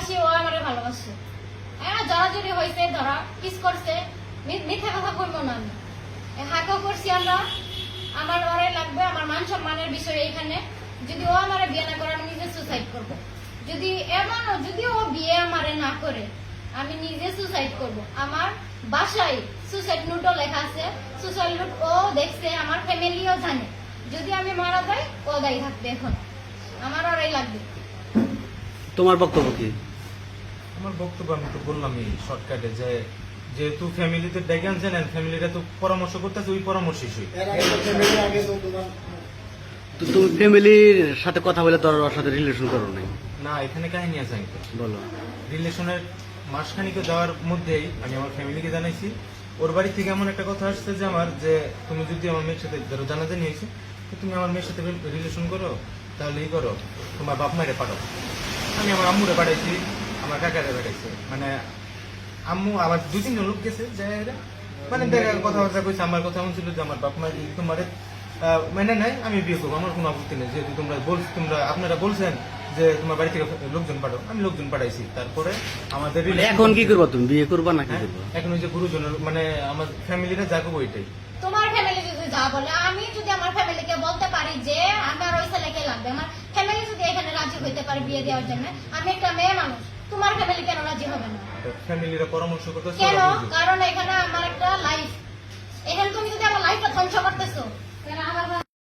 ভালোবাসি, ও আমারে ভালোবাসে। জড়াজড়ি হয়েছে, ধরা কিস করছে, মিথ্যা কথা বলবো না আমি। হাঁকও করছি আমরা, আমার ওরাই লাগবে, আমার মান সম্মানের বিষয় এখানে। যদি ও আমারে বিয়ে না করে আমি নিজে সুসাইড করব। যদি এমনও যদি ও বিয়ে আমারে না করে আমি নিজে সুসাইড করব। আমার বাসায় সুসাইড নোটও লেখা আছে, সুসাইড নোট ও দেখছে, আমার ফ্যামিলিও জানে। যদি আমি মারা যাই ও দায়ী থাকবে, এখন আমার ওরাই লাগবে। তোমার বক্তব্য কি? আমার বক্তব্য আমি তো বললামই শর্টকাটে, যে যেহেতু ফ্যামিলিতে ডেকে আনছেন, ফ্যামিলিটা তো পরামর্শ করতেছে, ওই পরামর্শই সই। তো তুমি ফ্যামিলির সাথে কথা বলে তোর ওর সাথে রিলেশন করো নাই? না, এখানে কাহিনী আছে আঙ্কেল। বলো। রিলেশনের মাসখানিকে যাওয়ার মধ্যেই আমি আমার ফ্যামিলিকে জানাইছি। ওর বাড়ি থেকে এমন একটা কথা আসছে যে আমার, যে তুমি যদি আমার মেয়ের সাথে ধরো জানাজানি হয়েছে, তো তুমি আমার মেয়ের সাথে রিলেশন করো, তাহলে এই করো, তোমার বাপ মায়ের পাঠাও। আমি আমার আম্মুরে পাঠাইছি, আমার কাকারে পাঠাইছি, মানে আম্মু আবার 2-3 লোক গেছে, মানে দেখা কথাবার্তা কইছে। আমার কথা এমন ছিল যে আমার বাপ মা যদি তোমার মেনে নেয় আমি বিয়ে করবো, আমার কোনো আপত্তি নেই। যেহেতু আপনারা বলছেন যে তোমার বাড়ি থেকে লোকজন পাঠাও, আমি লোকজন পাঠাইছি। তারপরে আমাদের এখন কি করবো, তুমি বিয়ে করবা না কি হ্যাঁ, করবো? এখন ওই যে গুরুজনের মানে আমার ফ্যামিলিরা যাবো ওইটাই। তোমার ফ্যামিলি যদি যা বলে, আমি যদি আমার ফ্যামিলিকে বলতে পারি যে আমার ওই ছেলেকে লাগবে, আমার ফ্যামিলি যদি এখানে রাজি হইতে পারে বিয়ে দেওয়ার জন্য, আমি একটা মেয়ে মানুষ, তোমার ফ্যামিলি কেন রাজি হবে না? ফ্যামিলিরা পরামর্শ করতেছে। কেন? কারণ এখানে আমার একটা লাইফ, এখানে তুমি যদি আমার লাইফটা ধ্বংস করতেছো, তাহলে আমার